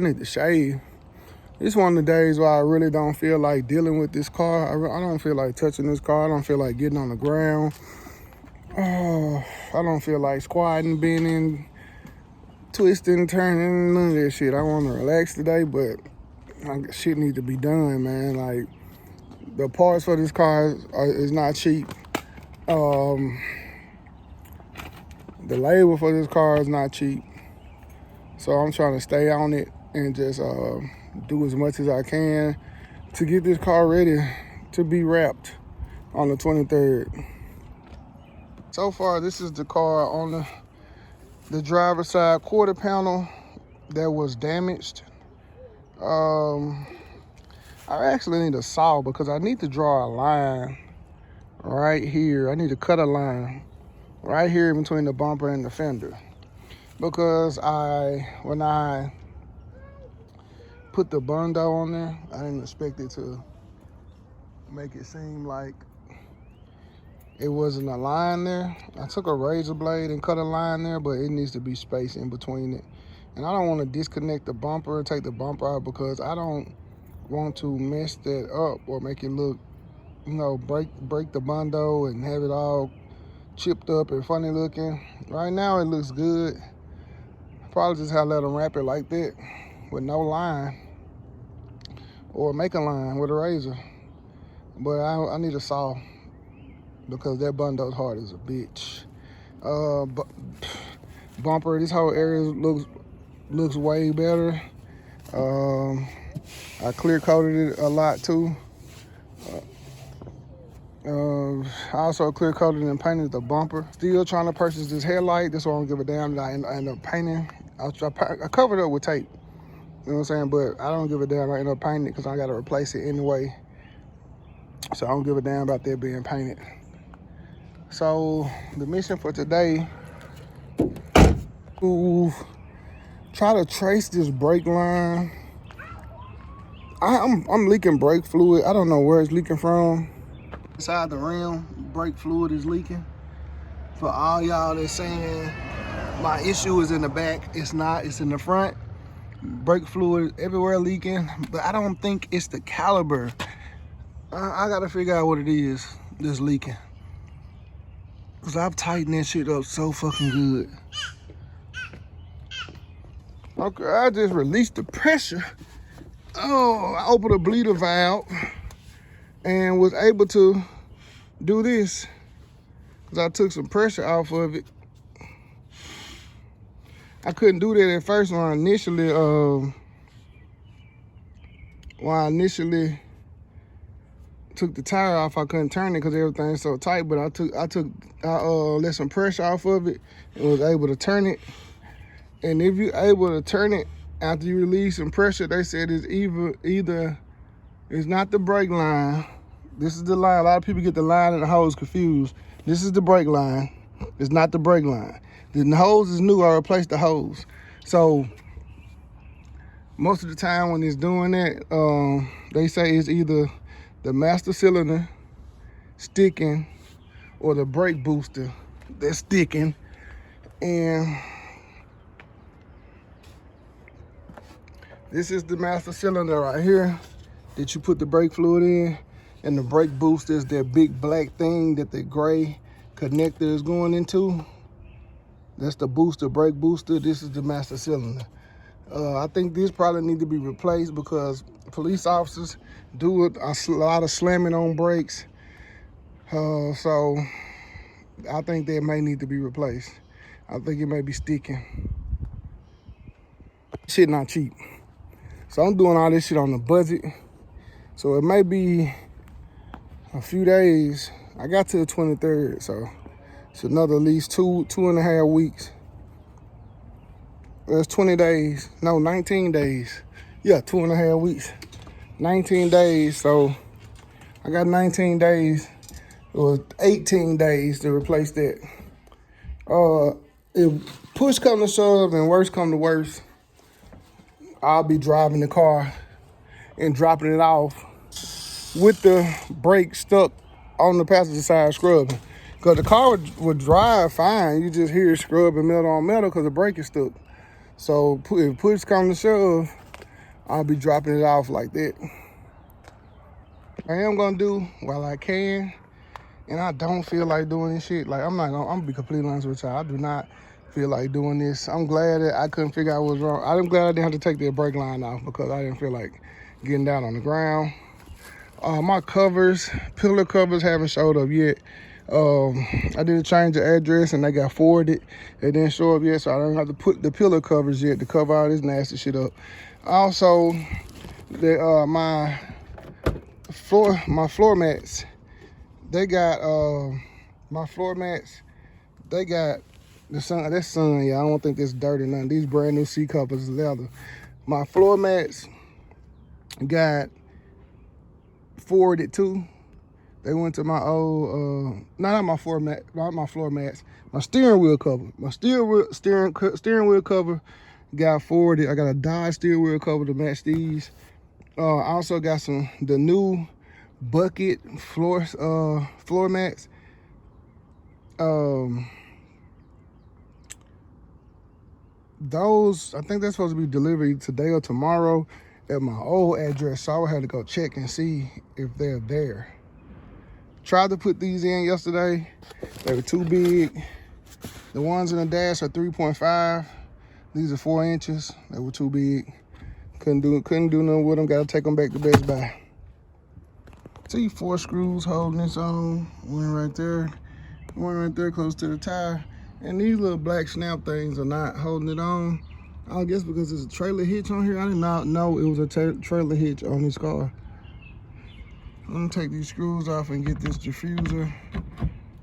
I need to shave. It's one of the days where I really don't feel like dealing with this car. I don't feel like touching this car. I don't feel like getting on the ground. I don't feel like squatting, bending, twisting, turning, none of that shit. I want to relax today, but shit need to be done, man. Like, the parts for this car is not cheap. The labor for this car is not cheap. So I'm trying to stay on it and just do as much as I can to get this car ready to be wrapped on the 23rd. So far, this is the car on the driver's side quarter panel that was damaged. I actually need a saw because I need to draw a line right here. I need to cut a line right here between the bumper and the fender, because when I put the Bondo on there, I didn't expect it to make it seem like it wasn't a line there. I took a razor blade and cut a line there, but it needs to be space in between it. And I don't want to disconnect the bumper and take the bumper out because I don't want to mess that up or make it look, break the Bondo and have it all chipped up and funny looking. Right now it looks good. Probably just have to let them wrap it like that with no line, or make a line with a razor. But I need a saw because that Bondo's hard as a bitch. Bumper, this whole area looks way better. I clear coated it a lot too. I also clear coated and painted the bumper. Still trying to purchase this headlight. This one I don't give a damn that I end up painting. I covered it up with tape. You know what I'm saying? But I don't give a damn. I end up painting it because I got to replace it anyway. So I don't give a damn about that being painted. So the mission for today, to try to trace this brake line. I'm leaking brake fluid. I don't know where it's leaking from. Inside the rim, brake fluid is leaking. For all y'all that's saying my issue is in the back, it's not, it's in the front. Brake fluid everywhere leaking, but I don't think it's the caliber. I gotta figure out what it is that's leaking. Cause I've tightened that shit up so fucking good. Okay, I just released the pressure. Oh, I opened a bleeder valve and was able to do this because I took some pressure off of it. I couldn't do that at first when I initially took the tire off. I couldn't turn it because everything's so tight, but I let some pressure off of it and was able to turn it. And if you're able to turn it after you release some pressure, they said it's either it's not the brake line. This is the line. A lot of people get the line and the hose confused. This is the brake line. It's not the brake line. The hose is new. I replaced the hose. So most of the time when it's doing that, they say it's either the master cylinder sticking or the brake booster that's sticking. And this is the master cylinder right here that you put the brake fluid in, and the brake booster is that big black thing that the gray connector is going into. That's the booster, brake booster. This is the master cylinder. I think this probably need to be replaced because police officers do a lot of slamming on brakes. So I think that may need to be replaced. I think it may be sticking. Shit not cheap. So I'm doing all this shit on the budget. So it may be a few days. I got to the 23rd, so it's another at least two and a half weeks. That's 20 days. No, 19 days. Yeah, 2.5 weeks. 19 days. So I got 19 days or 18 days to replace that. If push come to shove and worse come to worse, I'll be driving the car and dropping it off with the brake stuck on the passenger side scrubbing. Because the car would drive fine. You just hear it scrubbing metal on metal because the brake is stuck. So if push comes to shove, I'll be dropping it off like that. I am gonna do while I can, and I don't feel like doing this shit. Like I'm gonna be completely honest with y'all. I do not feel like doing this. I'm glad that I couldn't figure out what was wrong. I'm glad I didn't have to take the brake line off because I didn't feel like getting down on the ground. My covers, pillar covers haven't showed up yet. I did a change of address and they got forwarded. They didn't show up yet, so I don't have to put the pillar covers yet to cover all this nasty shit up. Also, my floor mats, they got my floor mats, they got the sun. That's sun, yeah. I don't think that's dirty none. These brand new seat covers is leather. My floor mats got forwarded too. They went to my old not my floor mats, my steering wheel cover. My steering wheel cover got forwarded. I got a Dodge steering wheel cover to match these. I also got the new bucket floor mats. Those, I think they're supposed to be delivered today or tomorrow at my old address, so I would have to go check and see if they're there. Tried to put these in yesterday. They were too big. The ones in the dash are 3.5. These are 4 inches. They were too big. Couldn't do nothing with them. Got to take them back to Best Buy. See 4 screws holding this on. One right there close to the tire. And these little black snap things are not holding it on. I guess because there's a trailer hitch on here. I did not know it was a trailer hitch on this car. I'm gonna take these screws off and get this diffuser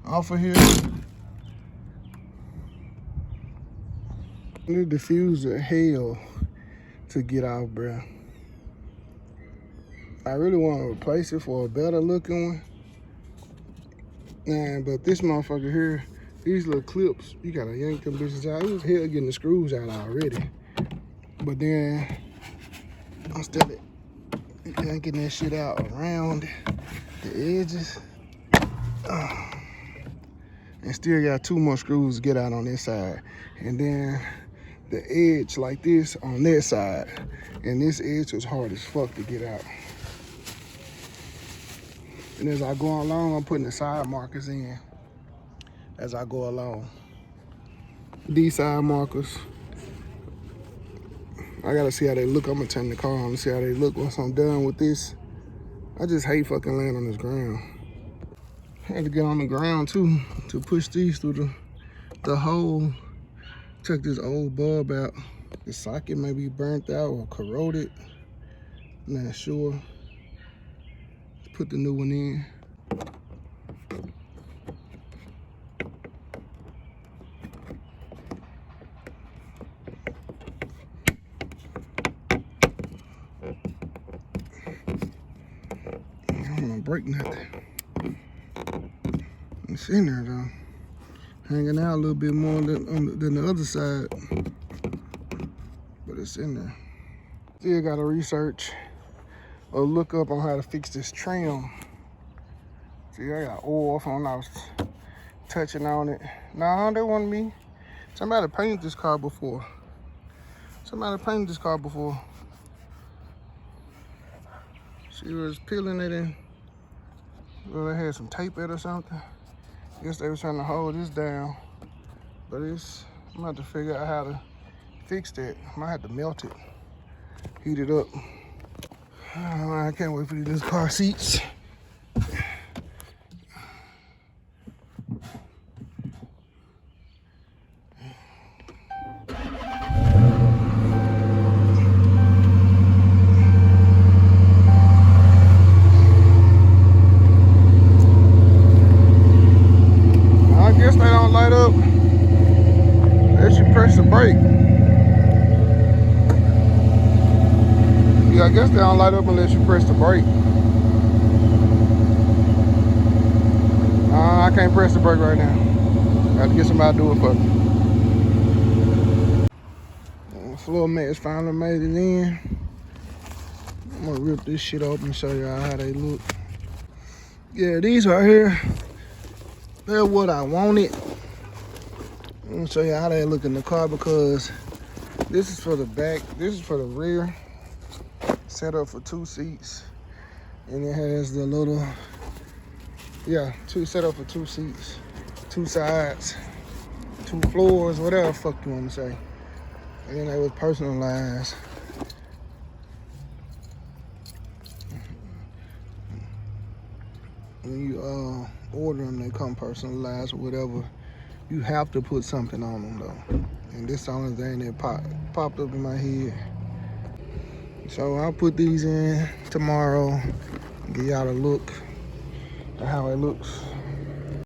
off of here. The diffuser, hell to get out, bruh. I really want to replace it for a better looking one. Man, but this motherfucker here, these little clips, you gotta yank them bitches out. It was hell getting the screws out already. But then I'm still yanking that shit out around the edges. And still got 2 more screws to get out on this side. And then the edge like this on that side. And this edge was hard as fuck to get out. And as I go along, I'm putting the side markers in as I go along. These side markers, I gotta see how they look. I'm gonna turn the car on and see how they look once I'm done with this. I just hate fucking laying on this ground. I had to get on the ground too to push these through the hole. Check this old bulb out. The socket may be burnt out or corroded. I'm not sure. Let's put the new one in. I don't want to break nothing. It's in there though. Hanging out a little bit more than the other side. But it's in there. Still gotta research or look up on how to fix this trim. See, I got oil from when I was touching on it. Nah, that wasn't me. Somebody painted this car before. She was peeling it in. Well, they had some tape it or something. I guess they were trying to hold this down. But I'm gonna have to figure out how to fix that. I might have to melt it, heat it up. I can't wait for these car seats. Light up, unless you press the brake. Yeah, I guess they don't light up unless you press the brake. I can't press the brake right now. I have to get somebody to do it for me. The floor mats finally made it in. I'm gonna rip this shit open and show y'all how they look. Yeah, these right here, they're what I wanted. I'm gonna show you how they look in the car because this is for the back, this is for the rear. set up for 2 seats. And it has the little, yeah, set up for 2 seats, 2 sides, 2 floors, whatever the fuck you want to say. And then they was personalized. When you order them, they come personalized or whatever. You have to put something on them though. And this is the only thing that popped up in my head. So I'll put these in tomorrow, give y'all a look at how it looks.